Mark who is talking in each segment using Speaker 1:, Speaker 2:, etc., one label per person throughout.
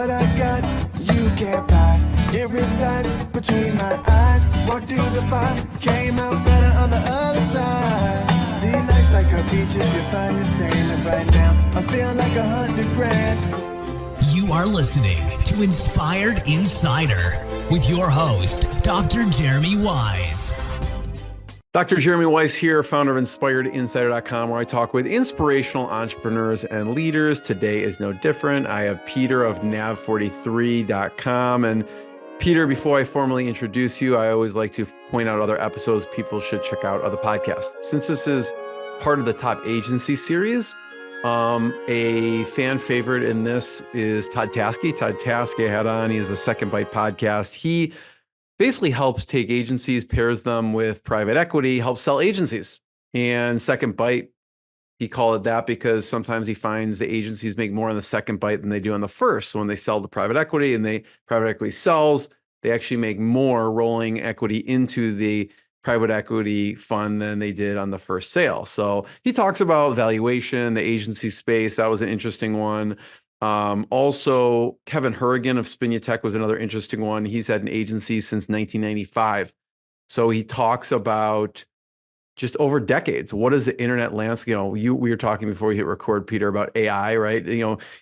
Speaker 1: What I got, you can't buy. It resides between my eyes. Walked through the fire, came out better on the other side. See, life's like a beach if you find the sand. And right now, I'm feeling like 100 grand.
Speaker 2: You are listening to Inspired Insider with your host, Dr. Jeremy Wise.
Speaker 3: Dr. Jeremy Wise here, founder of InspiredInsider.com, where I talk with inspirational entrepreneurs and leaders. Today is no different. I have Peter of NAV43.com. And Peter, before I formally introduce you, I always like to point out other episodes people should check out of the podcast. Since this is part of the Top Agency series, a fan favorite in this is Todd Taskey. Todd Taskey I had on. He has the Second Bite podcast. He basically helps take agencies, pairs them with private equity, helps sell agencies. And Second Bite, he called it that because sometimes he finds the agencies make more on the second bite than they do on the first. So when they sell the private equity and private equity sells, they actually make more rolling equity into the private equity fund than they did on the first sale. So he talks about valuation, the agency space. That was an interesting one. Also, Kevin Hurrigan of Spinutech was another interesting one. He's had an agency since 1995. So he talks about just over decades. What is the internet landscape? We were talking before we hit record, Peter, about AI, right?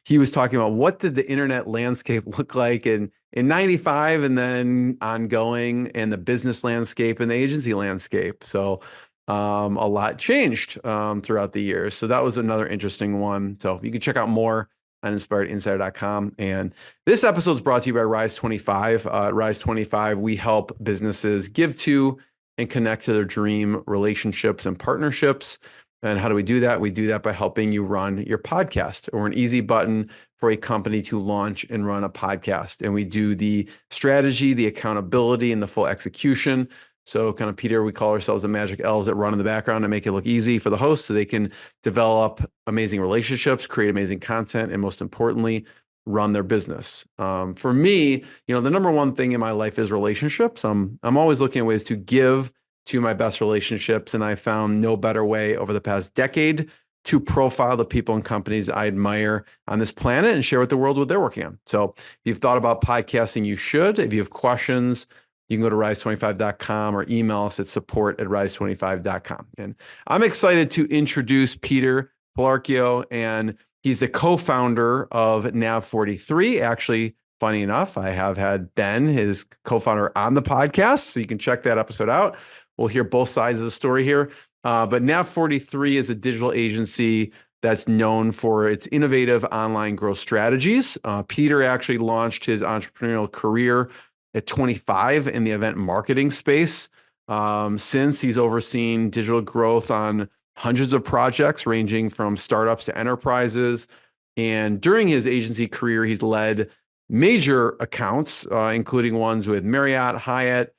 Speaker 3: He was talking about what did the internet landscape look like in 95 and then ongoing, and the business landscape and the agency landscape. So a lot changed throughout the years. So that was another interesting one. So you can check out more on InspiredInsider.com. And this episode is brought to you by Rise25. At Rise25, we help businesses give to and connect to their dream relationships and partnerships. And how do we do that? We do that by helping you run your podcast, or an easy button for a company to launch and run a podcast. And we do the strategy, the accountability, and the full execution. So kind of, Peter, we call ourselves the magic elves that run in the background and make it look easy for the host so they can develop amazing relationships, create amazing content, and most importantly, run their business. For me, the number one thing in my life is relationships. I'm always looking at ways to give to my best relationships. And I found no better way over the past decade to profile the people and companies I admire on this planet and share with the world what they're working on. So if you've thought about podcasting, you should. If you have questions, you can go to rise25.com or email us at support@rise25.com. And I'm excited to introduce Peter Palarchio, and he's the co-founder of NAV43. Actually, funny enough, I have had Ben, his co-founder, on the podcast, so you can check that episode out. We'll hear both sides of the story here. But NAV43 is a digital agency that's known for its innovative online growth strategies. Peter actually launched his entrepreneurial career at 25 in the event marketing space. Since, he's overseen digital growth on hundreds of projects ranging from startups to enterprises. And during his agency career, he's led major accounts, including ones with Marriott, Hyatt,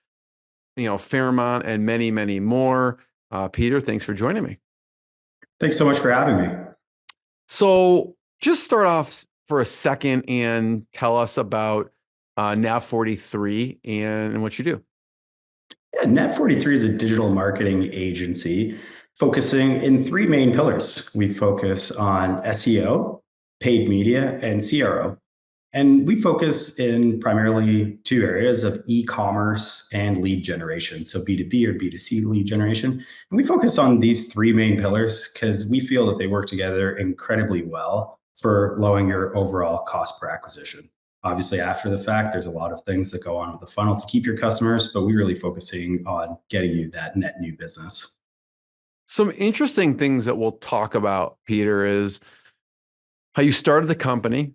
Speaker 3: Fairmont, and many, many more. Peter, thanks for joining me.
Speaker 4: Thanks so much for having me.
Speaker 3: So just start off for a second and tell us about NAV43 and what you do.
Speaker 4: Yeah, NAV43 is a digital marketing agency focusing in three main pillars. We focus on SEO, paid media, and CRO. And we focus in primarily two areas of e-commerce and lead generation, so B2B or B2C lead generation. And we focus on these three main pillars because we feel that they work together incredibly well for lowering your overall cost per acquisition. Obviously, after the fact, there's a lot of things that go on with the funnel to keep your customers, but we're really focusing on getting you that net new business.
Speaker 3: Some interesting things that we'll talk about, Peter, is how you started the company,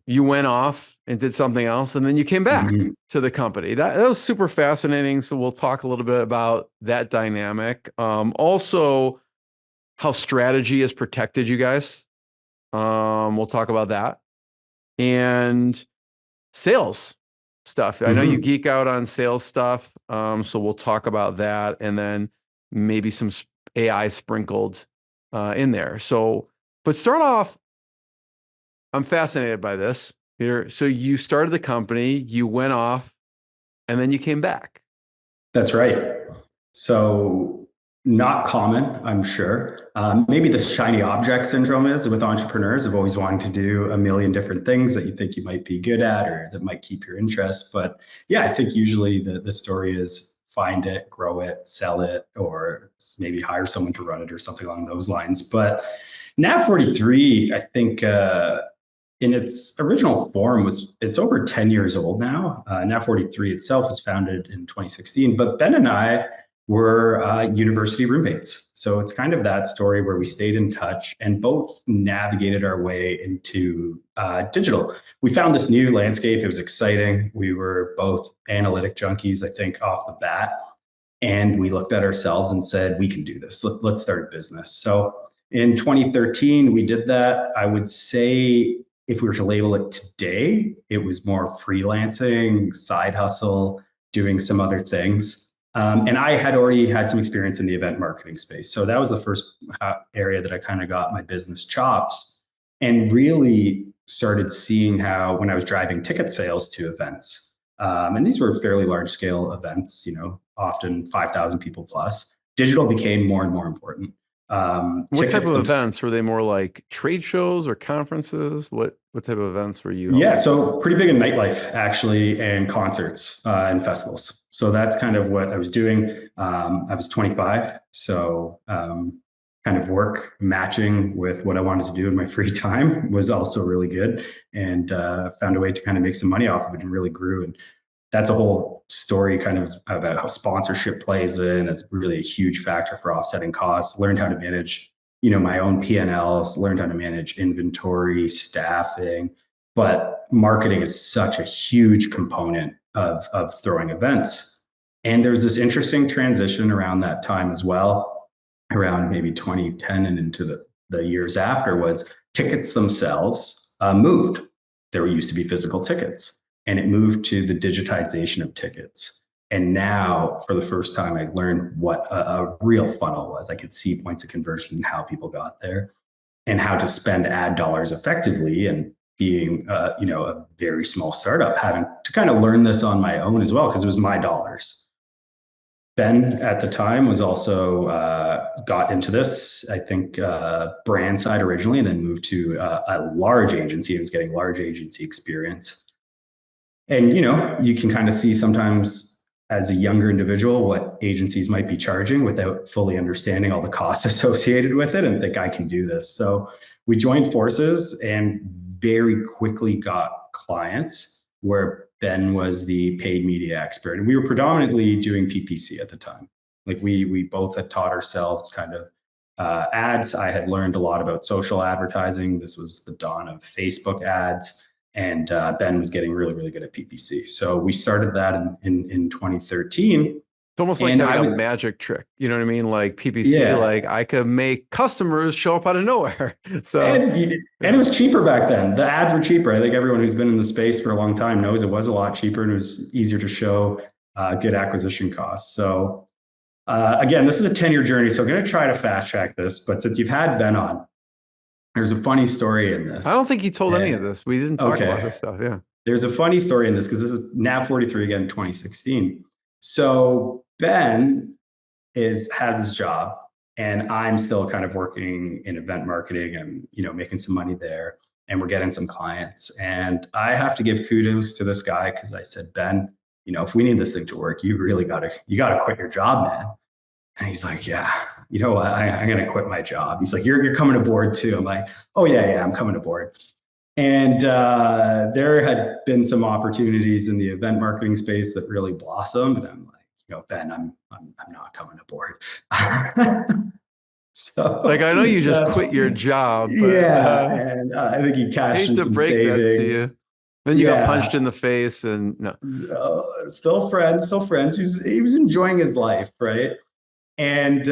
Speaker 3: you went off and did something else, and then you came back to the company. That was super fascinating. So we'll talk a little bit about that dynamic. Also, how strategy has protected you guys. We'll talk about that. And sales stuff. I know you geek out on sales stuff. So we'll talk about that, and then maybe some AI sprinkled in there. So, but start off, I'm fascinated by this, Peter. So you started the company, you went off, and then you came back.
Speaker 4: That's right. So not common, I'm sure. maybe the shiny object syndrome is with entrepreneurs of always wanting to do a million different things that you think you might be good at or that might keep your interest. But yeah, I think usually the story is find it, grow it, sell it, or maybe hire someone to run it or something along those lines. But NAV43, I think, in its original form it's over 10 years old now. NAV43 itself was founded in 2016, but Ben and I were university roommates. So it's kind of that story where we stayed in touch and both navigated our way into digital. We found this new landscape. It was exciting. We were both analytic junkies, I think, off the bat. And we looked at ourselves and said, we can do this. Let's start a business. So in 2013, we did that. I would say if we were to label it today, it was more freelancing, side hustle, doing some other things. And I had already had some experience in the event marketing space. So that was the first area that I kind of got my business chops and really started seeing how when I was driving ticket sales to events, and these were fairly large scale events, often 5,000 people plus, digital became more and more important.
Speaker 3: What type of events were they? More like trade shows or conferences? What type of events were you?
Speaker 4: Yeah, so pretty big in nightlife actually, and concerts and festivals. So that's kind of what I was doing. I was 25, so kind of work matching with what I wanted to do in my free time was also really good, and found a way to kind of make some money off of it and really grew. And that's a whole story kind of about how sponsorship plays in. It's really a huge factor for offsetting costs. Learned how to manage, my own P&Ls, learned how to manage inventory, staffing, but marketing is such a huge component of throwing events. And there's this interesting transition around that time as well, around maybe 2010 and into the years after, was tickets themselves moved. There used to be physical tickets, and it moved to the digitization of tickets. And now, for the first time, I learned what a real funnel was. I could see points of conversion and how people got there and how to spend ad dollars effectively. And being, a very small startup, having to kind of learn this on my own as well, because it was my dollars. Ben at the time was also got into this, I think, brand side originally, and then moved to a large agency and was getting large agency experience. And, you can kind of see sometimes as a younger individual what agencies might be charging without fully understanding all the costs associated with it and think I can do this. So we joined forces and very quickly got clients where Ben was the paid media expert. And we were predominantly doing PPC at the time. Like we both had taught ourselves kind of ads. I had learned a lot about social advertising. This was the dawn of Facebook ads. And Ben was getting really, really good at PPC. So we started that in 2013.
Speaker 3: It's almost like having a magic trick. You know what I mean? Like PPC, like I could make customers show up out of nowhere. So
Speaker 4: and it was cheaper back then. The ads were cheaper. I think everyone who's been in the space for a long time knows it was a lot cheaper and it was easier to show good acquisition costs. So again, this is a 10-year journey. So I'm going to try to fast track this. But since you've had Ben on, there's a funny story in this.
Speaker 3: I don't think he told any of this. We didn't talk about this stuff. Yeah.
Speaker 4: There's a funny story in this because this is NAV43 again, 2016. So Ben has his job and I'm still kind of working in event marketing and, making some money there, and we're getting some clients. And I have to give kudos to this guy because I said, Ben, if we need this thing to work, you really gotta quit your job, man. And he's like, yeah, you know what? I'm going to quit my job. He's like, you're coming aboard too. I'm like, oh yeah, I'm coming aboard. And there had been some opportunities in the event marketing space that really blossomed. And I'm like, Ben, I'm not coming aboard. So
Speaker 3: like, I know you just quit your job. But,
Speaker 4: and I think he cashed in some savings.
Speaker 3: That to you. Then you got punched in the face and no.
Speaker 4: Still friends. He was enjoying his life, right? And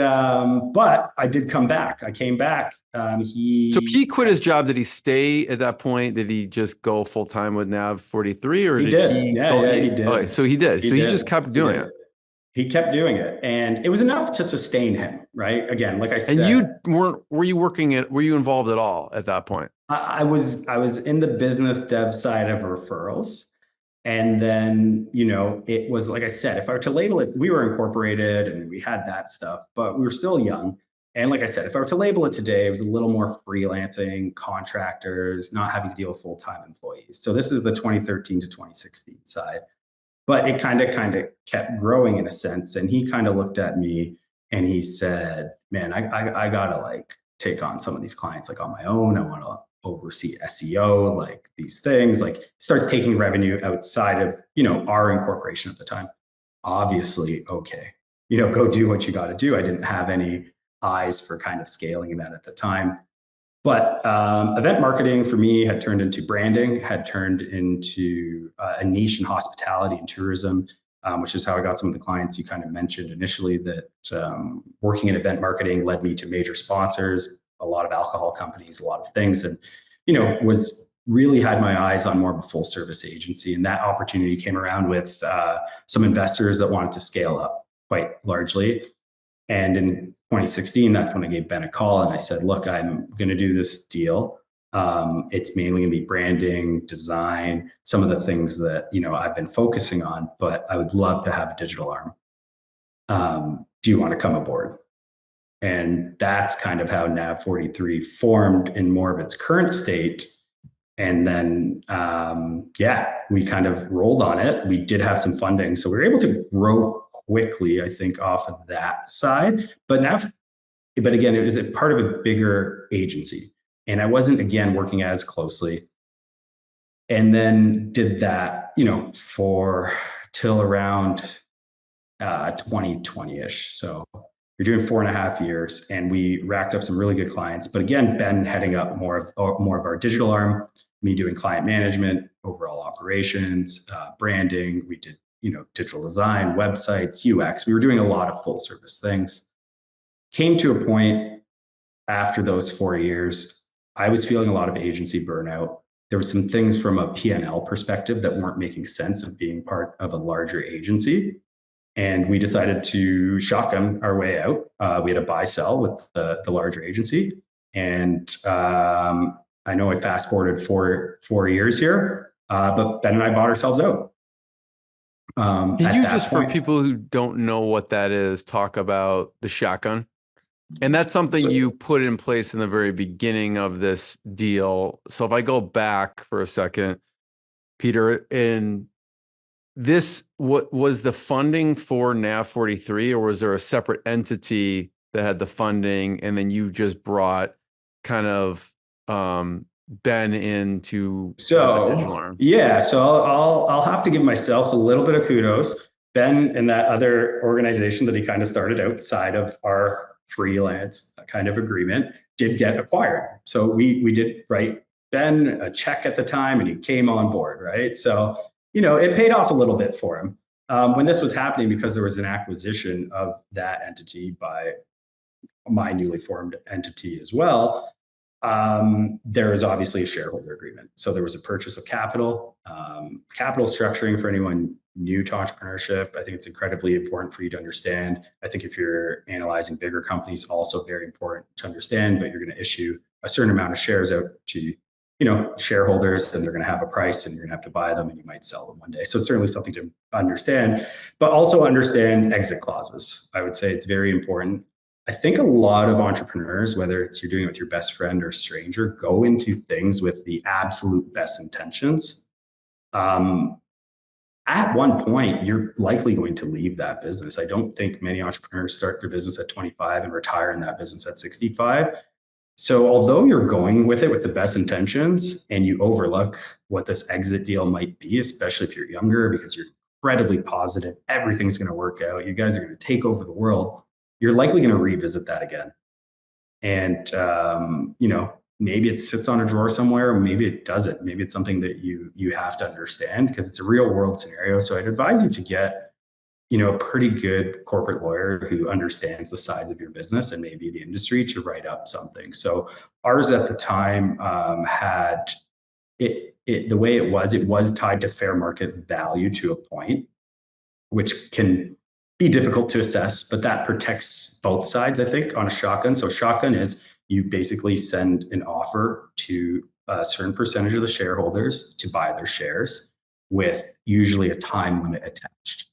Speaker 4: but I did come back. I came back.
Speaker 3: So he quit his job. Did he stay at that point? Did he just go full time with NAV43, or
Speaker 4: he did? He did.
Speaker 3: Okay, so he did. He just kept doing it.
Speaker 4: He kept doing it, and it was enough to sustain him. Right? Again, like I said.
Speaker 3: And you weren't? Were you working at? Were you involved at all at that point?
Speaker 4: I was in the business dev side of referrals. And then, it was, like I said, if I were to label it, we were incorporated and we had that stuff, but we were still young. And like I said, if I were to label it today, it was a little more freelancing, contractors, not having to deal with full-time employees. So this is the 2013 to 2016 side. But it kind of kept growing in a sense. And he kind of looked at me and he said, man, I gotta like take on some of these clients like on my own. I want to oversee SEO, like these things, like starts taking revenue outside of, our incorporation at the time. Obviously, okay, go do what you got to do. I didn't have any eyes for kind of scaling that at the time. But event marketing for me had turned into branding, had turned into a niche in hospitality and tourism, which is how I got some of the clients you kind of mentioned initially. That working in event marketing led me to major sponsors, a lot of alcohol companies, a lot of things, and was really had my eyes on more of a full service agency. And that opportunity came around with some investors that wanted to scale up quite largely. And in 2016, that's when I gave Ben a call and I said, look, I'm going to do this deal. It's mainly going to be branding, design, some of the things that, I've been focusing on, but I would love to have a digital arm. Do you want to come aboard? And that's kind of how NAV43 formed in more of its current state. And then, we kind of rolled on it. We did have some funding. So we were able to grow quickly, I think, off of that side. But again, it was a part of a bigger agency. And I wasn't, again, working as closely. And then did that, for till around 2020-ish. So you're doing 4.5 years, and we racked up some really good clients. But again, Ben heading up more of our digital arm, me doing client management, overall operations, branding. We did, digital design, websites, UX. We were doing a lot of full service things. Came to a point after those 4 years, I was feeling a lot of agency burnout. There were some things from a P&L perspective that weren't making sense of being part of a larger agency. And we decided to shotgun our way out. We had a buy sell with the larger agency. And I know I fast forwarded four years here, but Ben and I bought ourselves out.
Speaker 3: Can you just, for people who don't know what that is, talk about the shotgun? And that's something you put in place in the very beginning of this deal. So if I go back for a second, Peter, in this, what was the funding for NAV43, or was there a separate entity that had the funding and then you just brought kind of Ben into the digital arm?
Speaker 4: Yeah, so I'll have to give myself a little bit of kudos. Ben and that other organization that he kind of started outside of our freelance kind of agreement did get acquired. So we did write Ben a check at the time and he came on board, right? So, it paid off a little bit for him. When this was happening, because there was an acquisition of that entity by my newly formed entity as well, there is obviously a shareholder agreement. So there was a purchase of capital, capital structuring for anyone new to entrepreneurship. I think it's incredibly important for you to understand. I think if you're analyzing bigger companies, also very important to understand, but you're going to issue a certain amount of shares out to, shareholders, and they're going to have a price and you're going to have to buy them and you might sell them one day. So it's certainly something to understand, but also understand exit clauses. I would say it's very important. I think a lot of entrepreneurs, whether it's you're doing it with your best friend or stranger, go into things with the absolute best intentions. At one point, you're likely going to leave that business. I don't think many entrepreneurs start their business at 25 and retire in that business at 65. So although you're going with it with the best intentions and you overlook what this exit deal might be, especially if you're younger, because you're incredibly positive, everything's going to work out, you guys are going to take over the world, you're likely going to revisit that again. And, maybe it sits on a drawer somewhere, or maybe it doesn't. Maybe it's something that you have to understand because it's a real world scenario. So I'd advise you to get, a pretty good corporate lawyer who understands the sides of your business and maybe the industry to write up something. So ours at the time had the way it was tied to fair market value to a point, which can be difficult to assess, but that protects both sides, I think, on a shotgun. So shotgun is you basically send an offer to a certain percentage of the shareholders to buy their shares with usually a time limit attached.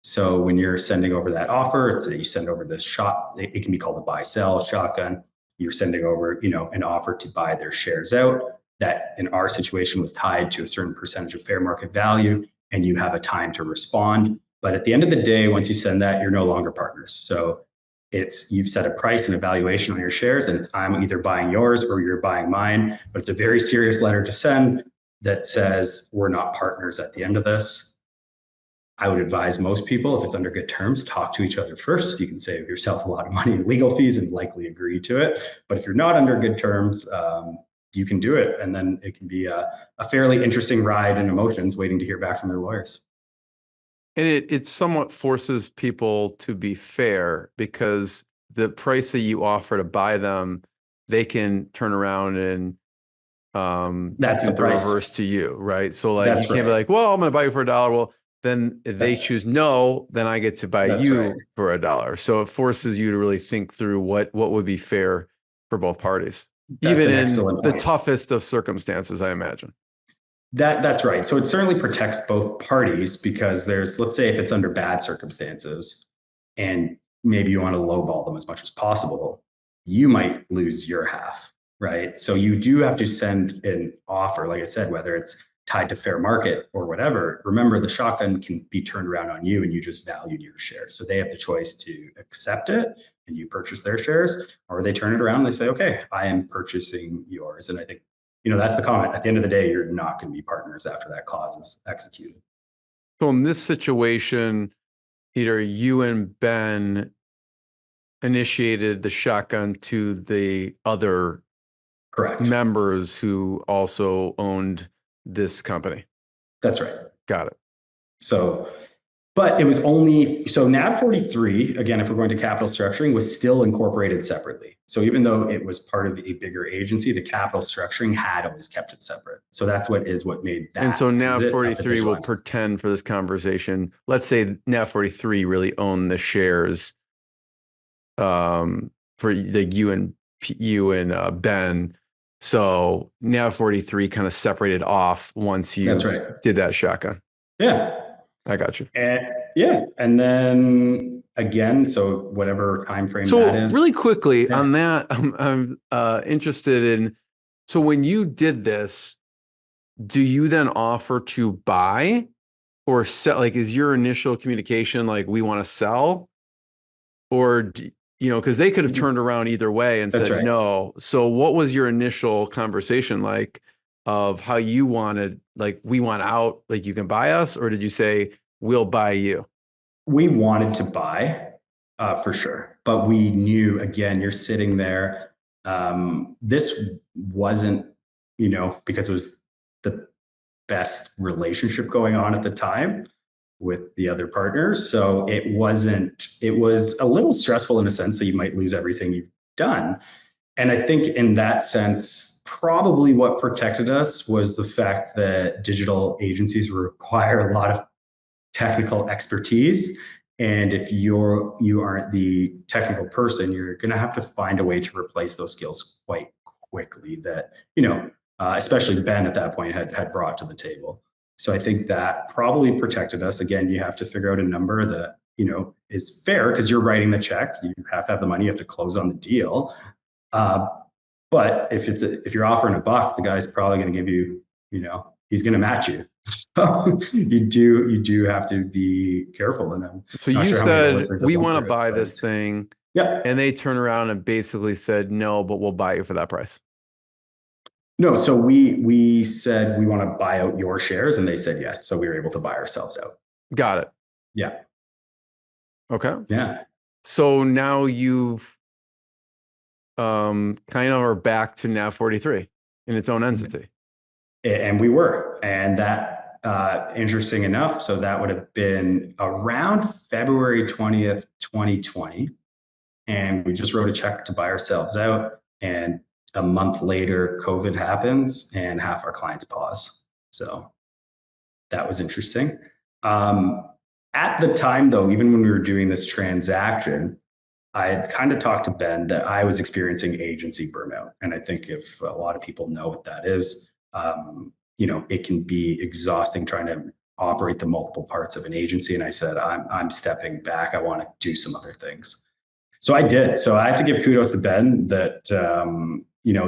Speaker 4: So when you're sending over that offer, you send over this shot, it can be called a buy sell shotgun. You're sending over, an offer to buy their shares out that in our situation was tied to a certain percentage of fair market value, and you have a time to respond. But at the end of the day, once you send that, you're no longer partners. So you've set a price and a valuation on your shares, and I'm either buying yours or you're buying mine. But it's a very serious letter to send that says we're not partners at the end of this. I would advise most people, if it's under good terms, talk to each other first. You can save yourself a lot of money in legal fees and likely agree to it. But if you're not under good terms, you can do it. And then it can be a fairly interesting ride in emotions waiting to hear back from their lawyers.
Speaker 3: And it somewhat forces people to be fair, because the price that you offer to buy them, they can turn around and
Speaker 4: That's
Speaker 3: do
Speaker 4: the price.
Speaker 3: reverse to you, right? So like
Speaker 4: That's
Speaker 3: you can't be like, well, I'm going to buy you for $1. Well, then if they choose no, then I get to buy you for $1. So it forces you to really think through what would be fair for both parties, even in the toughest of circumstances, I imagine.
Speaker 4: That's right. So it certainly protects both parties, because let's say if it's under bad circumstances and maybe you want to lowball them as much as possible, you might lose your half, right? So you do have to send an offer, like I said, whether it's tied to fair market or whatever. Remember, the shotgun can be turned around on you and you just valued your shares. So they have the choice to accept it and you purchase their shares, or they turn it around and they say, okay, I am purchasing yours. And I think, that's the comment. At the end of the day, you're not going to be partners after that clause is executed.
Speaker 3: So in this situation, Peter, you and Ben initiated the shotgun to the other
Speaker 4: Correct
Speaker 3: members who also owned this company.
Speaker 4: That's right.
Speaker 3: Got it.
Speaker 4: So, but it was only, so NAV43, again, if we're going to capital structuring, was still incorporated separately. So even though it was part of a bigger agency, the capital structuring had always kept it separate. So that's what made that.
Speaker 3: And so NAV43 will pretend for this conversation, let's say NAV43 really owned the shares for you and Ben. So NAV43 kind of separated off once you did that shotgun.
Speaker 4: Yeah.
Speaker 3: I got you.
Speaker 4: And then again, so whatever time frame that is. So
Speaker 3: really quickly on that, I'm interested in, so when you did this, do you then offer to buy or sell? Like, is your initial communication like, we want to sell? Or, because they could have turned around either way and said no. So what was your initial conversation like of how you wanted, like, we want out, like you can buy us? Or did you say, we'll buy you?
Speaker 4: We wanted to buy for sure. But we knew, again, you're sitting there. This wasn't, because it was the best relationship going on at the time with the other partners. So it was a little stressful in a sense that you might lose everything you've done. And I think in that sense, probably what protected us was the fact that digital agencies require a lot of technical expertise. And if you aren't the technical person, you're going to have to find a way to replace those skills quite quickly that, especially Ben at that point had brought to the table. So I think that probably protected us. Again, you have to figure out a number that, is fair, because you're writing the check. You have to have the money, you have to close on the deal. But if you're offering $1, the guy's probably going to give you, he's going to match you. So you do have to be careful. And
Speaker 3: so you said, we want to buy this thing.
Speaker 4: Yeah.
Speaker 3: And they turn around and basically said, no, but we'll buy you for that price.
Speaker 4: No, so we said we want to buy out your shares, and they said yes. So we were able to buy ourselves out.
Speaker 3: Got it.
Speaker 4: Yeah.
Speaker 3: Okay.
Speaker 4: Yeah.
Speaker 3: So now you've kind of are back to NAV43 in its own entity.
Speaker 4: And we were, and that interesting enough. So that would have been around February 20th, 2020. And we just wrote a check to buy ourselves out. And a month later, COVID happens and half our clients pause. So that was interesting. At the time, though, even when we were doing this transaction, I had kind of talked to Ben that I was experiencing agency burnout. And I think if a lot of people know what that is, it can be exhausting trying to operate the multiple parts of an agency. And I said, I'm stepping back. I want to do some other things. So I did. So I have to give kudos to Ben that,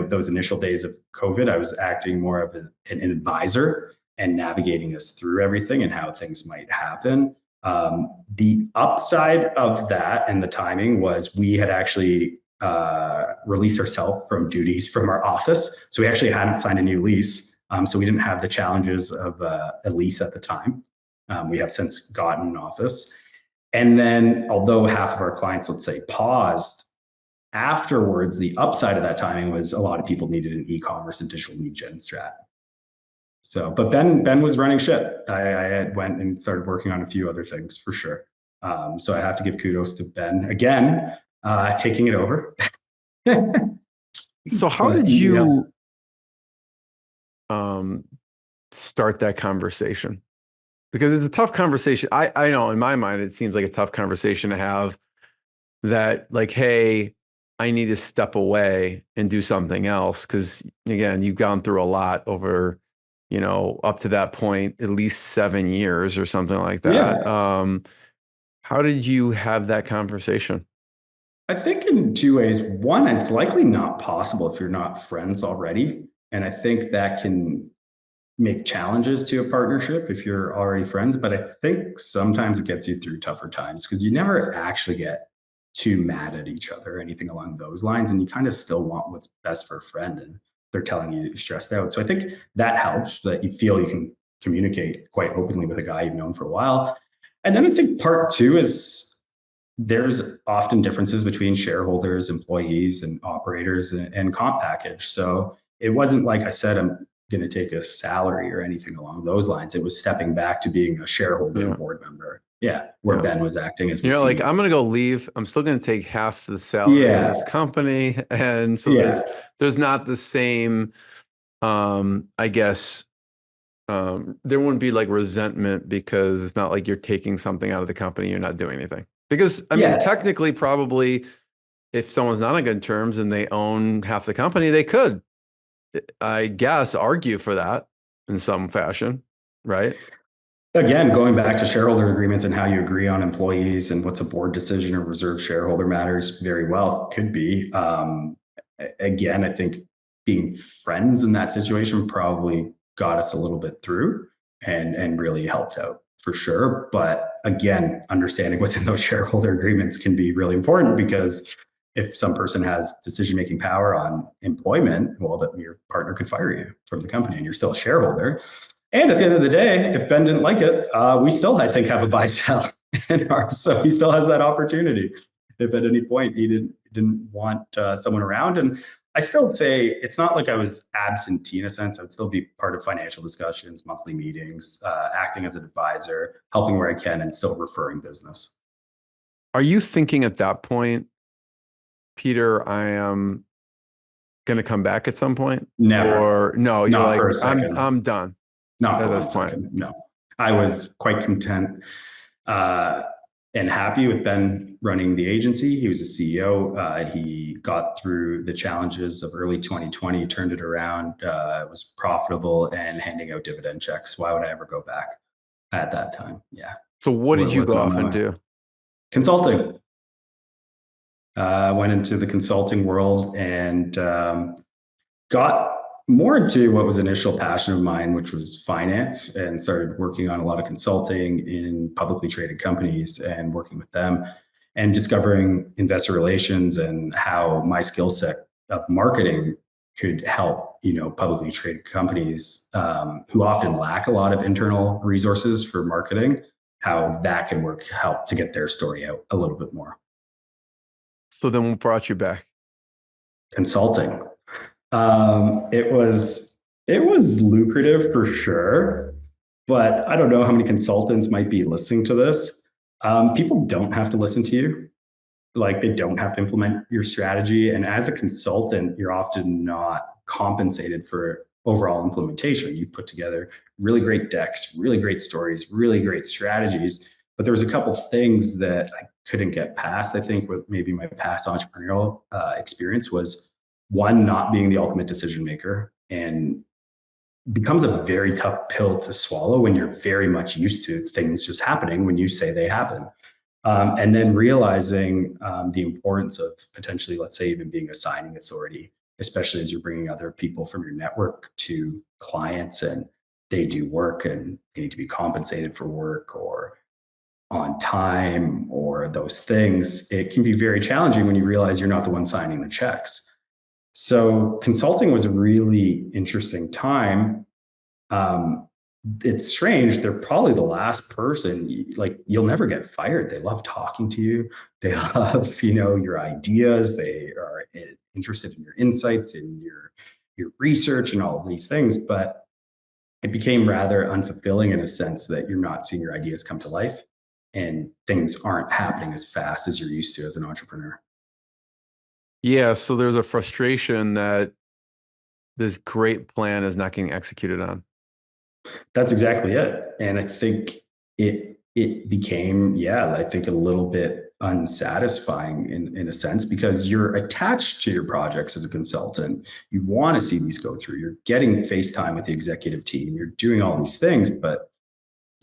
Speaker 4: those initial days of COVID, I was acting more of an advisor and navigating us through everything and how things might happen. The upside of that and the timing was we had actually released ourselves from duties from our office. So we actually hadn't signed a new lease. So we didn't have the challenges of a lease at the time. We have since gotten an office. And then although half of our clients, let's say, paused, afterwards, the upside of that timing was a lot of people needed an e-commerce and digital lead gen strat. So, but Ben was running shit. I went and started working on a few other things for sure. So I have to give kudos to Ben again, taking it over.
Speaker 3: So how did you start that conversation? Because it's a tough conversation. I know in my mind, it seems like a tough conversation to have that, like, hey, I need to step away and do something else. Because again, you've gone through a lot over, up to that point, at least 7 years or something like that. Yeah. How did you have that conversation?
Speaker 4: I think in two ways. One, it's likely not possible if you're not friends already. And I think that can make challenges to a partnership if you're already friends. But I think sometimes it gets you through tougher times because you never actually get too mad at each other or anything along those lines. And you kind of still want what's best for a friend. And they're telling you you're stressed out. So I think that helps, that you feel you can communicate quite openly with a guy you've known for a while. And then I think part two is there's often differences between shareholders, employees, and operators and comp package. So it wasn't like I said, I'm going to take a salary or anything along those lines. It was stepping back to being a shareholder and board member. Yeah. Where Ben was acting as the CEO.
Speaker 3: Like, I'm going to go leave. I'm still going to take half the salary of this company. And so there's not the same, I guess, there wouldn't be like resentment because it's not like you're taking something out of the company. You're not doing anything. Because I mean, technically, probably if someone's not on good terms and they own half the company, they could, I guess, argue for that in some fashion, right?
Speaker 4: Again, going back to shareholder agreements and how you agree on employees and what's a board decision or reserve shareholder matters very well could be. Again, I think being friends in that situation probably got us a little bit through and really helped out for sure. But again, understanding what's in those shareholder agreements can be really important because if some person has decision-making power on employment, well, that your partner could fire you from the company and you're still a shareholder. And at the end of the day, if Ben didn't like it, we still, I think, have a buy sell in ours. So he still has that opportunity if at any point he didn't want someone around. And I still say it's not like I was absentee in a sense. I would still be part of financial discussions, monthly meetings, acting as an advisor, helping where I can, and still referring business.
Speaker 3: Are you thinking at that point, Peter, I am going to come back at some point?
Speaker 4: Never.
Speaker 3: Or no, you're
Speaker 4: Not for a
Speaker 3: like,
Speaker 4: second.
Speaker 3: I'm done.
Speaker 4: Not for one second. No, I was quite content and happy with Ben running the agency. He was a CEO. He got through the challenges of early 2020, turned it around, was profitable and handing out dividend checks. Why would I ever go back at that time? Yeah.
Speaker 3: So what did you go off and do?
Speaker 4: Consulting. Went into the consulting world and got more into what was initial passion of mine, which was finance, and started working on a lot of consulting in publicly traded companies and working with them and discovering investor relations and how my skill set of marketing could help, publicly traded companies who often lack a lot of internal resources for marketing, how that can help to get their story out a little bit more.
Speaker 3: So then what brought you back?
Speaker 4: Consulting. It was lucrative for sure, but I don't know how many consultants might be listening to this. People don't have to listen to you. Like, they don't have to implement your strategy. And as a consultant, you're often not compensated for overall implementation. You put together really great decks, really great stories, really great strategies. But there was a couple things that I couldn't get past. I think with maybe my past entrepreneurial experience was, one, not being the ultimate decision maker and becomes a very tough pill to swallow when you're very much used to things just happening when you say they happen. And then realizing the importance of potentially, let's say, even being a signing authority, especially as you're bringing other people from your network to clients and they do work and they need to be compensated for work or on time or those things. It can be very challenging when you realize you're not the one signing the checks. So consulting was a really interesting time. Um, it's strange. They're probably the last person, like you'll never get fired. They love talking to you. They love, your ideas. They are interested in your insights, in your research and all of these things. But it became rather unfulfilling in a sense that you're not seeing your ideas come to life and things aren't happening as fast as you're used to as an entrepreneur.
Speaker 3: Yeah. So there's a frustration that this great plan is not getting executed on.
Speaker 4: That's exactly it. And I think it became, I think a little bit unsatisfying in a sense because you're attached to your projects as a consultant. You want to see these go through. You're getting FaceTime with the executive team. You're doing all these things, but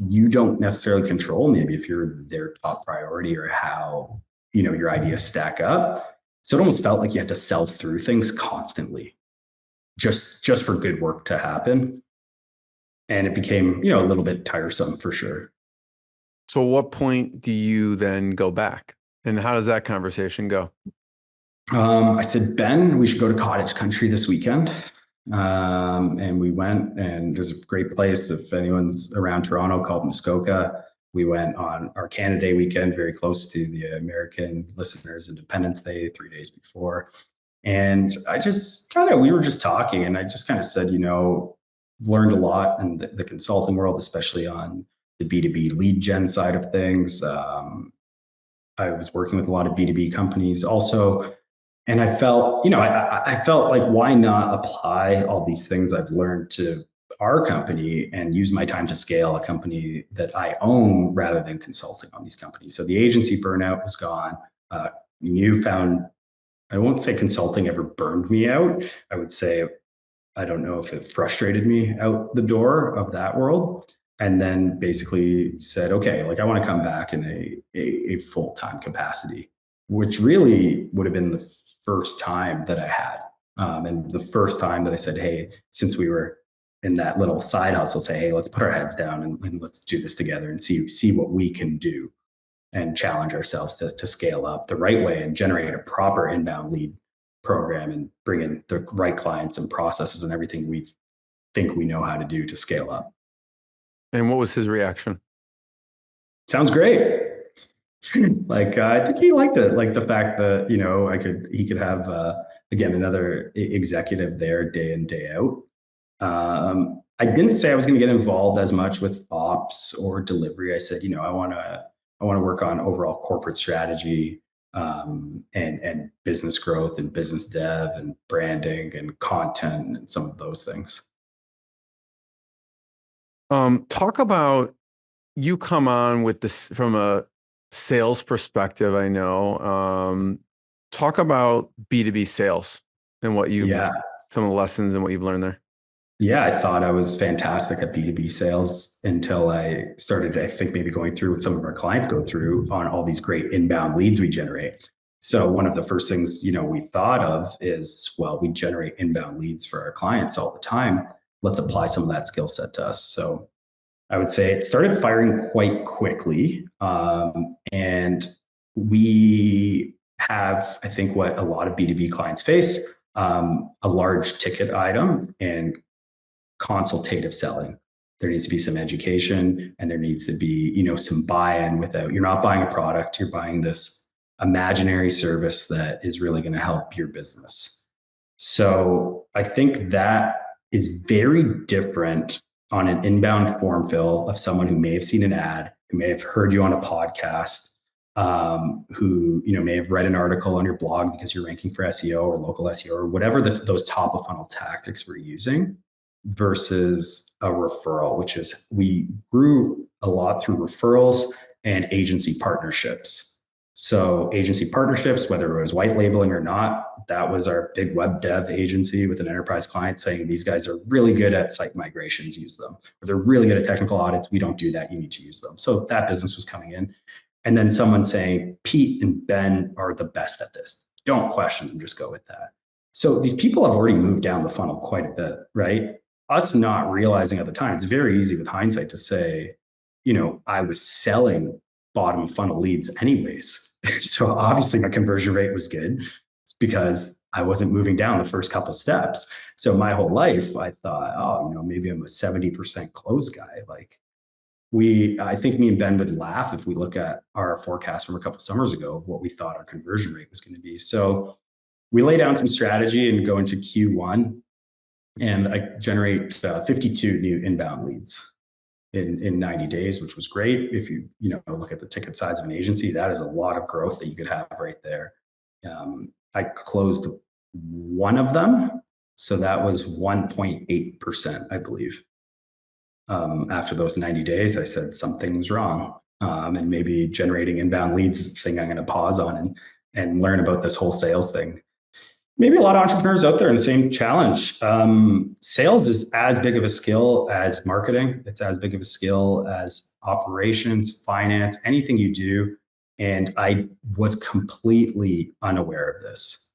Speaker 4: you don't necessarily control maybe if you're their top priority or how, your ideas stack up. So it almost felt like you had to sell through things constantly just for good work to happen. And it became, a little bit tiresome for sure.
Speaker 3: So at what point do you then go back? And how does that conversation go?
Speaker 4: I said, Ben, we should go to cottage country this weekend. And we went, and there's a great place if anyone's around Toronto called Muskoka. We went on our Canada Day weekend, very close to the American listeners' Independence Day, 3 days before. And I just we were just talking, and I just kind of said, learned a lot in the consulting world, especially on the B2B lead gen side of things. I was working with a lot of B2B companies also. And I felt, I felt like, why not apply all these things I've learned to our company and use my time to scale a company that I own rather than consulting on these companies. So the agency burnout was gone. I won't say consulting ever burned me out. I would say, I don't know if it frustrated me out the door of that world. And then basically said, okay, I want to come back in a full-time capacity, which really would have been the first time that I had. And the first time that I said, hey, since we were in that little side hustle, say, hey, let's put our heads down and let's do this together and see what we can do and challenge ourselves to scale up the right way and generate a proper inbound lead program and bring in the right clients and processes and everything we think we know how to do to scale up.
Speaker 3: And what was his reaction?
Speaker 4: Sounds great. I think he liked it, like the fact that, he could have, again, another executive there day in, day out. I didn't say I was going to get involved as much with ops or delivery. I said, I want to work on overall corporate strategy, and business growth and business dev and branding and content and some of those things.
Speaker 3: Talk about, you come on with this from a sales perspective, I know. Talk about B2B sales and what some of the lessons and what you've learned there.
Speaker 4: Yeah, I thought I was fantastic at B2B sales until I started, I think, maybe going through what some of our clients go through on all these great inbound leads we generate. So one of the first things, we thought of is, well, we generate inbound leads for our clients all the time. Let's apply some of that skill set to us. So I would say it started firing quite quickly. And we have, I think, what a lot of B2B clients face, a large ticket item and consultative selling. There needs to be some education and there needs to be, some buy-in you're not buying a product, you're buying this imaginary service that is really going to help your business. So I think that is very different on an inbound form fill of someone who may have seen an ad, who may have heard you on a podcast, who may have read an article on your blog because you're ranking for SEO or local SEO or whatever those top of funnel tactics we're using, versus a referral, which is we grew a lot through referrals and agency partnerships. So agency partnerships, whether it was white labeling or not, that was our big web dev agency with an enterprise client saying, these guys are really good at site migrations, use them. Or they're really good at technical audits, we don't do that, you need to use them. So that business was coming in. And then someone saying, Pete and Ben are the best at this. Don't question them, just go with that. So these people have already moved down the funnel quite a bit, right? Us not realizing at the time, it's very easy with hindsight to say, I was selling bottom funnel leads anyways. So obviously my conversion rate was good. It's because I wasn't moving down the first couple steps. So my whole life, I thought, maybe I'm a 70% close guy. Like I think me and Ben would laugh if we look at our forecast from a couple summers ago of what we thought our conversion rate was going to be. So we lay down some strategy and go into Q1, and I generate 52 new inbound leads in 90 days, which was great. If you look at the ticket size of an agency, that is a lot of growth that you could have right there. I closed one of them, so that was 1.8%, I believe. After those 90 days, I said something's wrong, and maybe generating inbound leads is the thing I'm going to pause on and learn about this whole sales thing. Maybe a lot of entrepreneurs out there in the same challenge. Sales is as big of a skill as marketing. It's as big of a skill as operations, finance, anything you do. And I was completely unaware of this.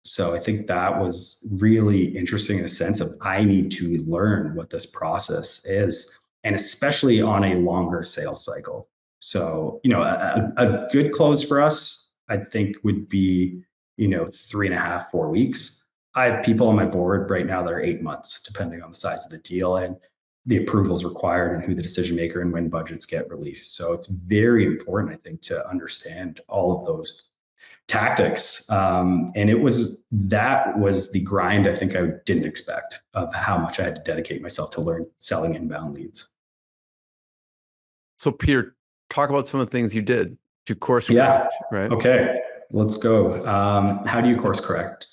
Speaker 4: So I think that was really interesting in a sense of I need to learn what this process is, and especially on a longer sales cycle. So, a good close for us, I think, would be 3.5, 4 weeks. I have people on my board right now that are 8 months, depending on the size of the deal and the approvals required and who the decision maker and when budgets get released. So it's very important, I think, to understand all of those tactics. And that was the grind I think I didn't expect, of how much I had to dedicate myself to learn selling inbound leads. So
Speaker 3: Peter, talk about some of the things you did to course correct, right?
Speaker 4: Okay. Let's go. How do you course correct?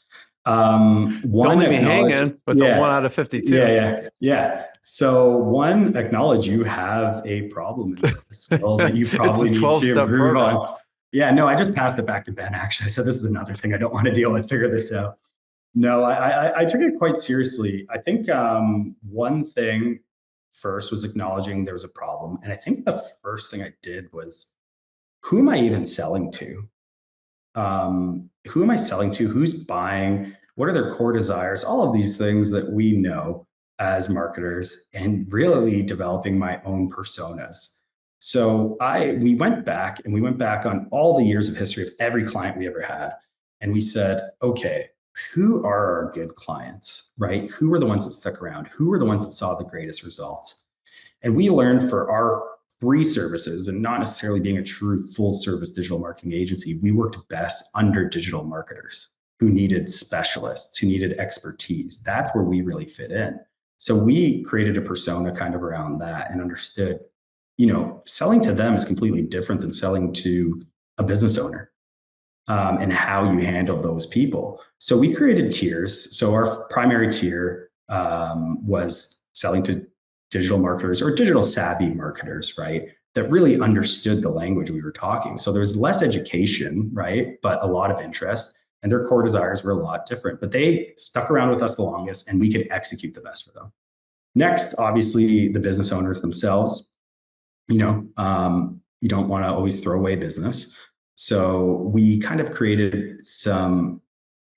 Speaker 3: Don't leave me hanging with the 1 out of 52.
Speaker 4: Yeah. So one, acknowledge you have a problem in the skill that you probably need to improve on. Yeah, no, I just passed it back to Ben, actually. I said, this is another thing I don't want to deal with, figure this out. No, I took it quite seriously. I think one thing first was acknowledging there was a problem. And I think the first thing I did was, who am I even selling to? Who am I selling to? Who's buying? What are their core desires? All of these things that we know as marketers, and really developing my own personas. So we went back on all the years of history of every client we ever had. And we said, okay, who are our good clients, right? Who were the ones that stuck around? Who were the ones that saw the greatest results? And we learned for our free services, and not necessarily being a true full service digital marketing agency, we worked best under digital marketers who needed specialists, who needed expertise. That's where we really fit in. So we created a persona kind of around that and understood, selling to them is completely different than selling to a business owner, and how you handle those people. So we created tiers. So our primary tier was selling to digital marketers or digital savvy marketers, right? That really understood the language we were talking. So there was less education, right? But a lot of interest, and their core desires were a lot different, but they stuck around with us the longest and we could execute the best for them. Next, obviously the business owners themselves, you don't want to always throw away business. So we kind of created some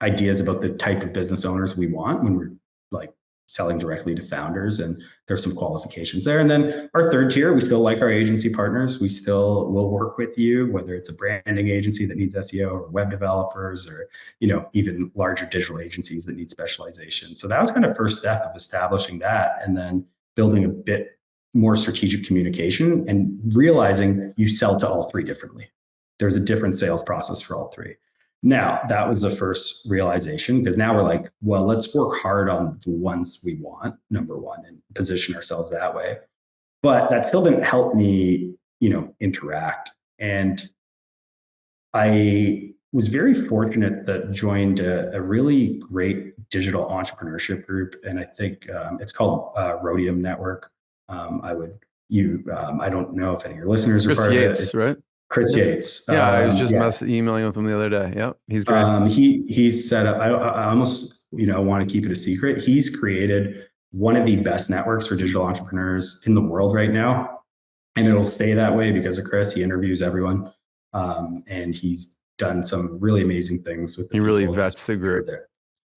Speaker 4: ideas about the type of business owners we want when we're like selling directly to founders, and there's some qualifications there. And then our third tier, we still like our agency partners. We still will work with you, whether it's a branding agency that needs SEO, or web developers, or even larger digital agencies that need specialization. So that was kind of first step of establishing that, and then building a bit more strategic communication and realizing you sell to all three differently. There's a different sales process for all three. Now, that was the first realization, because now we're like, well, let's work hard on the ones we want, number one, and position ourselves that way. But that still didn't help me, interact. And I was very fortunate that joined a really great digital entrepreneurship group. And I think it's called Rhodium Network. I don't know if any of your listeners are part of it.
Speaker 3: Right?
Speaker 4: Chris Yates.
Speaker 3: Yeah, I was just emailing with him the other day. Yep, he's great.
Speaker 4: He's set up. I almost want to keep it a secret. He's created one of the best networks for digital entrepreneurs in the world right now, and it'll stay that way because of Chris. He interviews everyone, and he's done some really amazing things with.
Speaker 3: He really vets the group.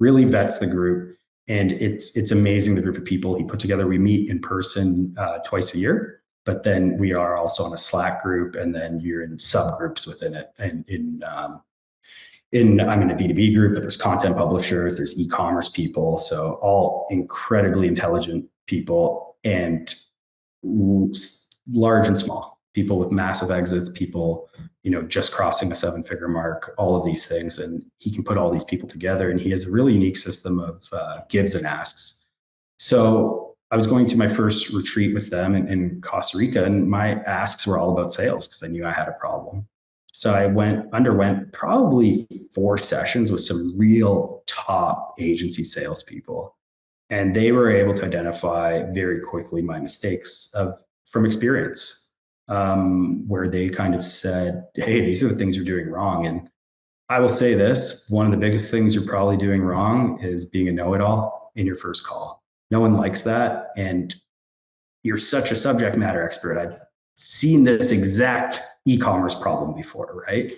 Speaker 4: Really vets the group, and it's amazing the group of people he put together. We meet in person twice a year. But then we are also on a Slack group, and then you're in subgroups within it. And I'm in a B2B group, but there's content publishers, there's e-commerce people, so all incredibly intelligent people, and large and small people with massive exits, people just crossing a 7-figure mark, all of these things. And he can put all these people together, and he has a really unique system of gives and asks. So I was going to my first retreat with them in Costa Rica, and my asks were all about sales because I knew I had a problem. So I underwent probably 4 sessions with some real top agency salespeople, and they were able to identify very quickly my mistakes from experience, where they kind of said, "Hey, these are the things you're doing wrong." And I will say this: one of the biggest things you're probably doing wrong is being a know-it-all in your first call. No one likes that. And you're such a subject matter expert. I've seen this exact e-commerce problem before, right?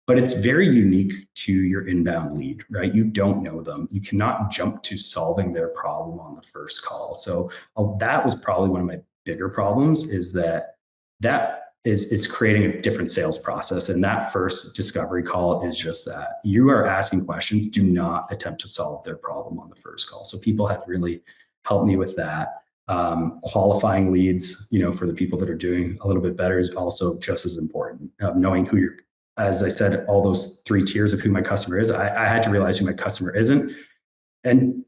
Speaker 4: But it's very unique to your inbound lead, right? You don't know them. You cannot jump to solving their problem on the first call. So that was probably one of my bigger problems, is that is creating a different sales process. And that first discovery call is just that. You are asking questions. Do not attempt to solve their problem on the first call. So people have really help me with that. Qualifying leads, for the people that are doing a little bit better is also just as important. Knowing who you're, as I said, all those 3 tiers of who my customer is, I had to realize who my customer isn't. And,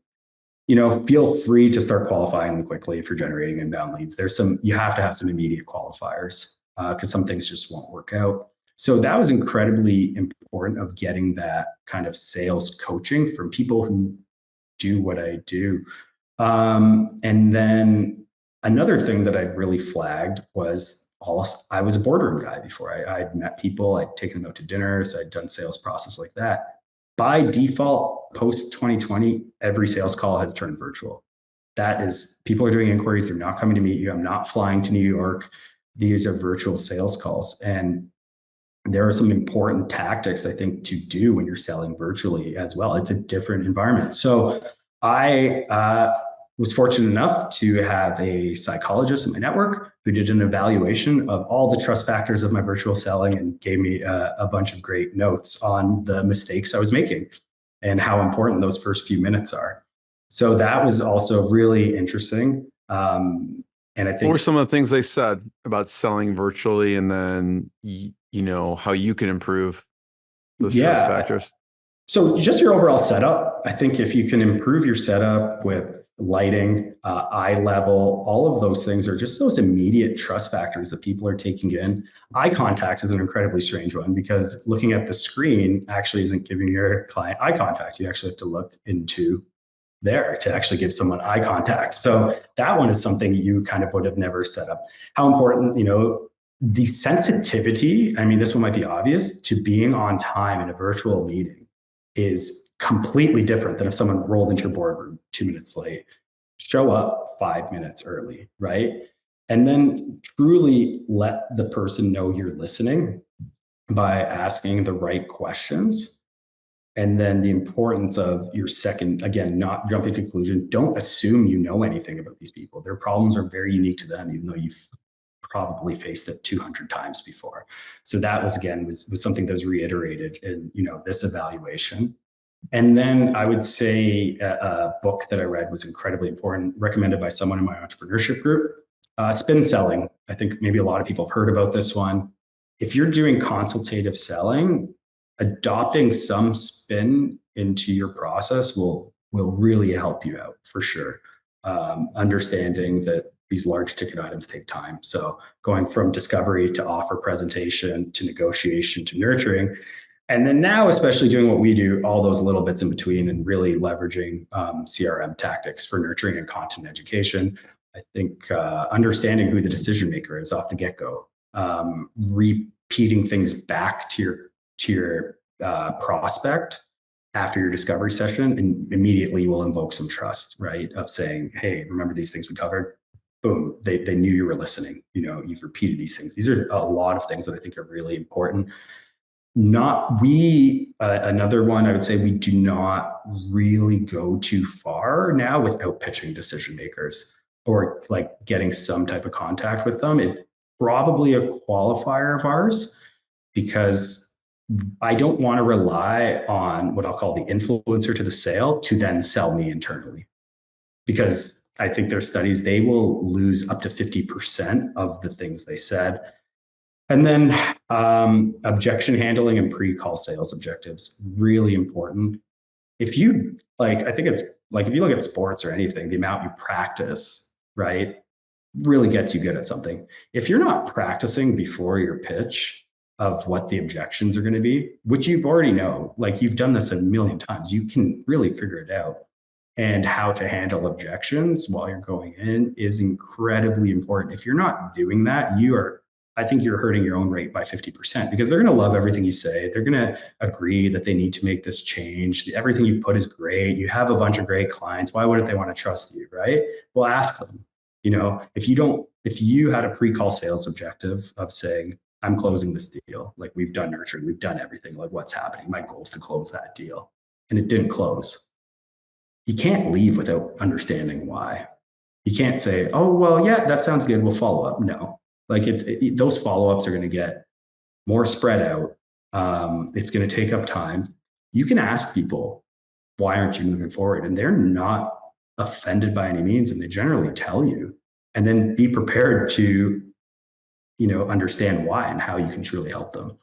Speaker 4: feel free to start qualifying them quickly if you're generating inbound leads. You have to have some immediate qualifiers because some things just won't work out. So that was incredibly important, of getting that kind of sales coaching from people who do what I do. And then another thing that I'd really flagged was I was a boardroom guy before. I'd met people, I'd taken them out to dinners, I'd done sales process like that. By default, post 2020, every sales call has turned virtual. That is, people are doing inquiries, they're not coming to meet you. I'm not flying to New York. These are virtual sales calls. And there are some important tactics, I think, to do when you're selling virtually as well. It's a different environment. So I was fortunate enough to have a psychologist in my network who did an evaluation of all the trust factors of my virtual selling and gave me a bunch of great notes on the mistakes I was making and how important those first few minutes are. So that was also really interesting. And I think,
Speaker 3: what were some of the things they said about selling virtually, and then, how you can improve those trust factors?
Speaker 4: So just your overall setup. I think if you can improve your setup with lighting, eye level, all of those things are just those immediate trust factors that people are taking in. Eye contact is an incredibly strange one, because looking at the screen actually isn't giving your client eye contact. You actually have to look into there to actually give someone eye contact. So that one is something you kind of would have never set up. How important, the sensitivity, this one might be obvious, to being on time in a virtual meeting is completely different than if someone rolled into your boardroom 2 minutes late. Show up 5 minutes early, right? And then truly let the person know you're listening by asking the right questions. And then the importance of your second, again, not jumping to conclusion. Don't assume you know anything about these people. Their problems are very unique to them, even though you've probably faced it 200 times before. So that was, again, was something that was reiterated in, this evaluation. And then I would say a book that I read was incredibly important, recommended by someone in my entrepreneurship group, Spin Selling. I think maybe a lot of people have heard about this one. If you're doing consultative selling, adopting some spin into your process will really help you out for sure. Understanding that these large ticket items take time. So going from discovery to offer presentation to negotiation to nurturing. And then now, especially doing what we do, all those little bits in between, and really leveraging CRM tactics for nurturing and content education. I think understanding who the decision maker is off the get-go, repeating things back to your prospect after your discovery session, and immediately you will invoke some trust, right? Of saying, hey, remember these things we covered? Boom, they knew you were listening. You've repeated these things. These are a lot of things that I think are really important. Another one, I would say, we do not really go too far now without pitching decision makers or like getting some type of contact with them. It's probably a qualifier of ours, because I don't want to rely on what I'll call the influencer to the sale to then sell me internally. Because I think there's studies, they will lose up to 50% of the things they said. And then objection handling and pre-call sales objectives, really important. If you I think it's like, if you look at sports or anything, the amount you practice, right, really gets you good at something. If you're not practicing before your pitch of what the objections are going to be, which you've already know, like you've done this a million times, you can really figure it out. And how to handle objections while you're going in is incredibly important. If you're not doing that, I think you're hurting your own rate by 50%, because they're going to love everything you say. They're going to agree that they need to make this change. Everything you've put is great. You have a bunch of great clients. Why wouldn't they want to trust you, right? Well, ask them. If you had a pre-call sales objective of saying, I'm closing this deal, like we've done nurturing, we've done everything, like what's happening? My goal is to close that deal. And it didn't close. You can't leave without understanding why. You can't say, oh, well, yeah, that sounds good, we'll follow up. No. Like those follow-ups are going to get more spread out. It's going to take up time. You can ask people, why aren't you moving forward? And they're not offended by any means. And they generally tell you, and then be prepared to, understand why and how you can truly help them.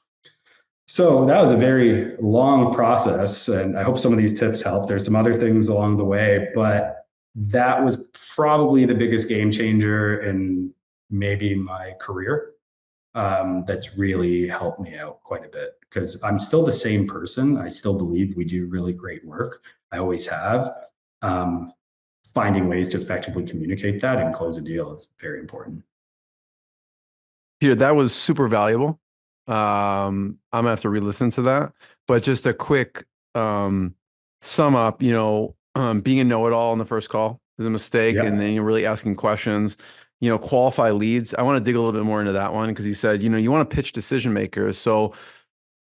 Speaker 4: So that was a very long process. And I hope some of these tips help. There's some other things along the way, but that was probably the biggest game changer in maybe my career, that's really helped me out quite a bit, because I'm still the same person. I still believe we do really great work. I always have. Finding ways to effectively communicate that and close a deal is very important.
Speaker 3: Peter, that was super valuable. I'm gonna have to re-listen to that, but just a quick sum up. Being a know-it-all in the first call is a mistake, and then you're really asking questions. Qualify leads. I want to dig a little bit more into that one, because he said, you want to pitch decision makers. So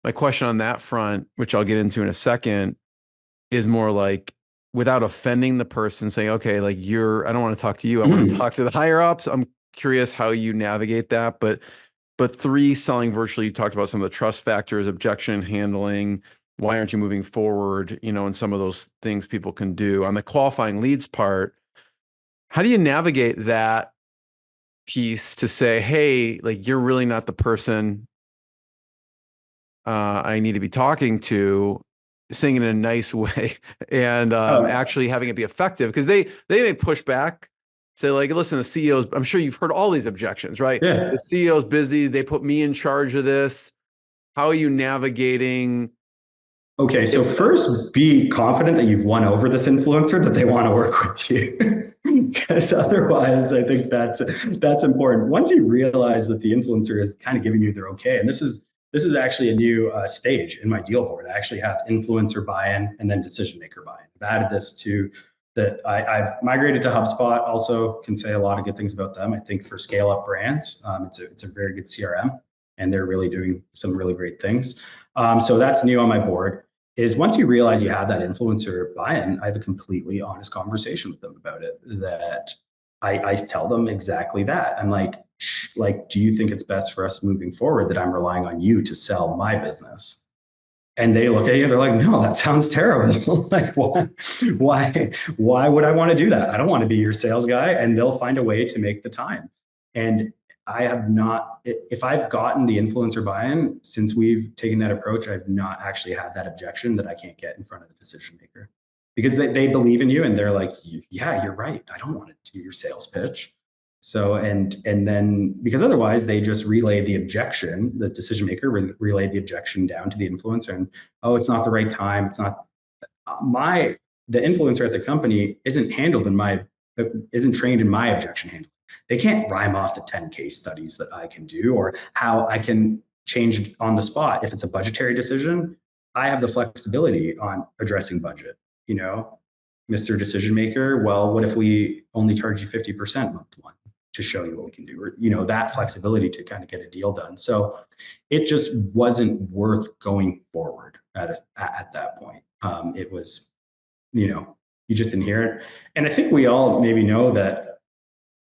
Speaker 3: my question on that front, which I'll get into in a second, is more like, without offending the person, saying, okay, like I don't want to talk to you. I want to talk to the higher ups. I'm curious how you navigate that. But 3, selling virtually, you talked about some of the trust factors, objection handling, why aren't you moving forward, and some of those things people can do. On the qualifying leads part, how do you navigate that piece to say, hey, like, you're really not the person I need to be talking to, saying it in a nice way, and actually having it be effective? Because they may push back, say, like, listen, the CEO's, I'm sure you've heard all these objections, right?
Speaker 4: Yeah.
Speaker 3: The CEO's busy. They put me in charge of this. How are you navigating?
Speaker 4: Okay, so first, be confident that you've won over this influencer, that they want to work with you, because otherwise, I think that's important. Once you realize that the influencer is kind of giving you their okay, and this is actually a new stage in my deal board. I actually have influencer buy-in and then decision maker buy-in. I've added this to that. I've migrated to HubSpot. Also, can say a lot of good things about them. I think for scale up brands, it's a very good CRM, and they're really doing some really great things. So that's new on my board. Is once you realize you have that influencer buy-in, I have a completely honest conversation with them about it. That I tell them exactly that. I'm like, do you think it's best for us moving forward that I'm relying on you to sell my business? And they look at you, they're like, no, that sounds terrible. Like, why would I want to do that? I don't want to be your sales guy. And they'll find a way to make the time. And I have not, if I've gotten the influencer buy-in since we've taken that approach, I've not actually had that objection that I can't get in front of the decision maker, because they believe in you and they're like, yeah, you're right. I don't want to do your sales pitch. So, and then, because otherwise they just relay the objection, the decision maker relayed the objection down to the influencer, and, oh, it's not the right time. It's not the influencer at the company isn't trained in my objection handling. They can't rhyme off the 10 case studies that I can do, or how I can change on the spot. If it's a budgetary decision, I have the flexibility on addressing budget. Mr. Decision Maker, well, what if we only charge you 50% month one to show you what we can do? Or, that flexibility to kind of get a deal done. So it just wasn't worth going forward at that point. It was, you just didn't hear it. And I think we all maybe know that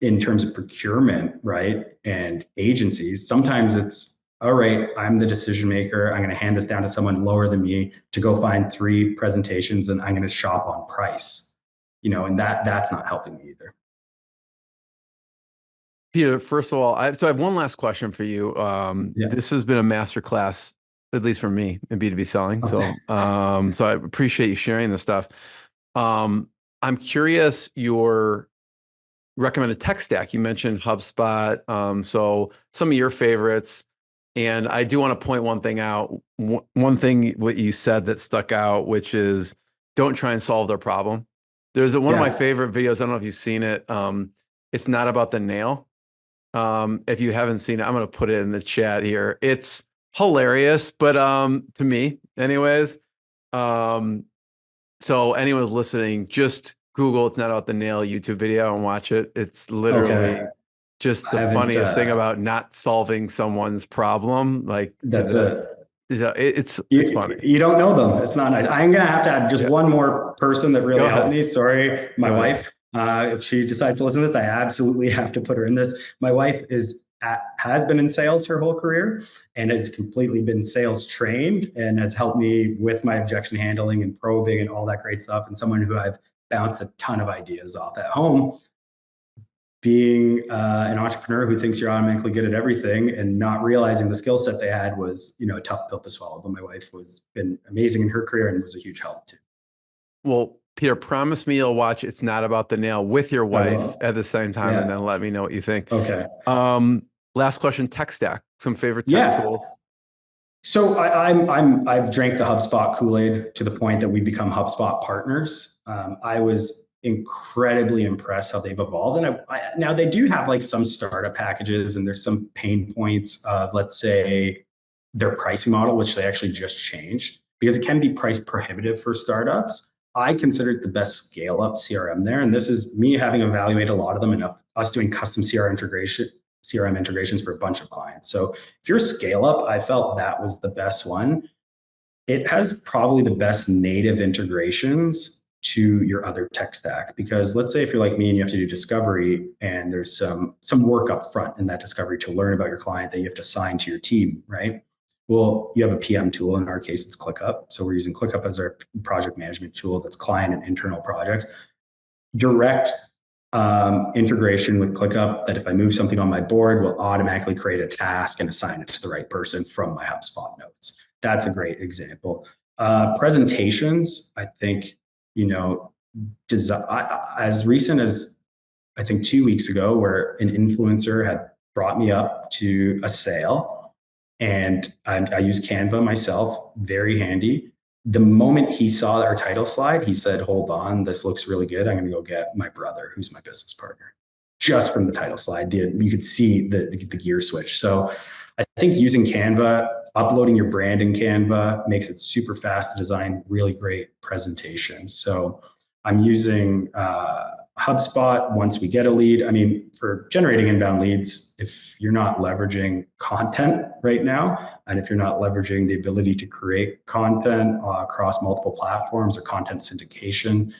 Speaker 4: in terms of procurement, right, and agencies, sometimes it's, all right, I'm the decision maker. I'm going to hand this down to someone lower than me to go find 3 presentations, and I'm going to shop on price, and that's not helping me either.
Speaker 3: Peter, first of all, I have one last question for you. This has been a masterclass, at least for me, in B2B selling. Okay. So I appreciate you sharing this stuff. I'm curious your recommended tech stack. You mentioned HubSpot. So some of your favorites. And I do want to point one thing out. One thing what you said that stuck out, which is don't try and solve their problem. There's one of my favorite videos. I don't know if you've seen it. It's not about the nail. If you haven't seen it, I'm going to put it in the chat here. It's hilarious, but to me, anyways. So anyone's listening, just Google "It's Not About the Nail" YouTube video and watch it. It's literally just the funniest thing about not solving someone's problem. Like
Speaker 4: that's
Speaker 3: it's funny.
Speaker 4: You don't know them. It's not nice. I'm gonna have to add just one more person that really helped me. Sorry, my wife. If she decides to listen to this, I absolutely have to put her in this. My wife has been in sales her whole career and has completely been sales trained and has helped me with my objection handling and probing and all that great stuff. And someone who I've bounced a ton of ideas off at home. Being an entrepreneur who thinks you're automatically good at everything and not realizing the skill set they had was, a tough pill to swallow. But my wife been amazing in her career and was a huge help too. Well,
Speaker 3: Peter, promise me you'll watch "It's Not About the Nail" with your wife at the same time, and then let me know what you think.
Speaker 4: Okay.
Speaker 3: Last question: tech stack. Some favorite tech tools.
Speaker 4: So I've drank the HubSpot Kool-Aid to the point that we become HubSpot partners. I was incredibly impressed how they've evolved. And now they do have like some startup packages, and there's some pain points of, let's say, their pricing model, which they actually just changed because it can be price prohibitive for startups. I consider it the best scale up CRM there. And this is me having evaluated a lot of them and us doing custom CRM integrations for a bunch of clients. So if you're a scale up, I felt that was the best one. It has probably the best native integrations to your other tech stack, because let's say if you're like me and you have to do discovery and there's some work up front in that discovery to learn about your client that you have to assign to your team, right? Well, you have a PM tool. In our case, it's ClickUp. So we're using ClickUp as our project management tool that's client and internal projects. Direct integration with ClickUp that if I move something on my board will automatically create a task and assign it to the right person from my HubSpot notes. That's a great example. Presentations, I think, as recent as I think 2 weeks ago, where an influencer had brought me up to a sale, and I use Canva myself, very handy. The moment he saw our title slide, he said, "Hold on, this looks really good. I'm going to go get my brother, who's my business partner." Just from the title slide, you could see the gear switch. So I think using Canva, uploading your brand in Canva makes it super fast to design really great presentations. So I'm using HubSpot once we get a lead. I mean, for generating inbound leads, if you're not leveraging content right now, and if you're not leveraging the ability to create content across multiple platforms or content syndication,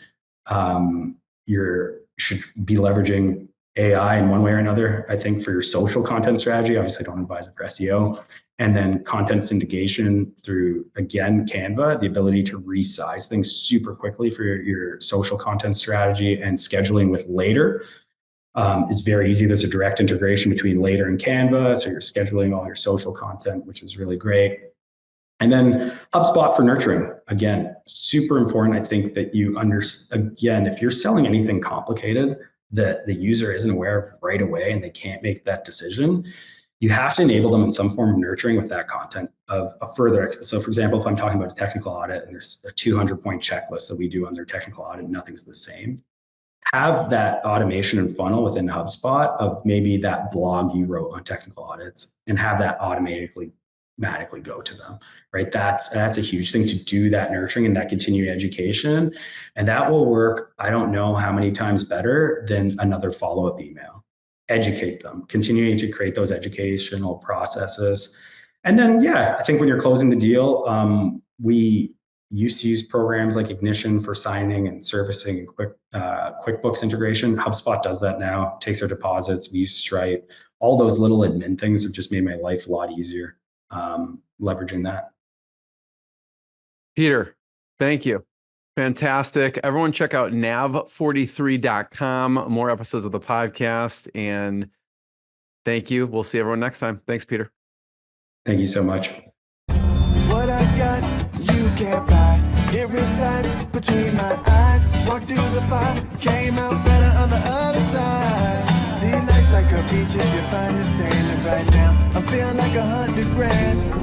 Speaker 4: you should be leveraging AI in one way or another. I think for your social content strategy, obviously I don't advise it for SEO. And then content syndication through, again, Canva, the ability to resize things super quickly for your social content strategy, and scheduling with Later is very easy. There's a direct integration between Later and Canva. So you're scheduling all your social content, which is really great. And then HubSpot for nurturing, again, super important. I think that again, if you're selling anything complicated that the user isn't aware of right away and they can't make that decision, you have to enable them in some form of nurturing with that content of a further. So for example, if I'm talking about a technical audit and there's a 200-point checklist that we do on their technical audit, nothing's the same. Have that automation and funnel within HubSpot of maybe that blog you wrote on technical audits, and have that automatically automatically go to them, right? That's a huge thing, to do that nurturing and that continuing education. And that will work, I don't know how many times better than another follow-up email. Educate them, continuing to create those educational processes. And then, yeah, I think when you're closing the deal, we used to use programs like Ignition for signing and servicing and QuickBooks integration. HubSpot does that now, takes our deposits. We use Stripe. All those little admin things have just made my life a lot easier, leveraging that.
Speaker 3: Peter, thank you. Fantastic. Everyone check out nav43.com, more episodes of the podcast. And thank you. We'll see everyone next time. Thanks, Peter.
Speaker 4: Thank you so much.
Speaker 1: What I got, you can't buy. It resides between my eyes. Walked through the fire, came out better on the other side. See, life's like a beach if you find the sailing right now. I'm feeling like 100 grand.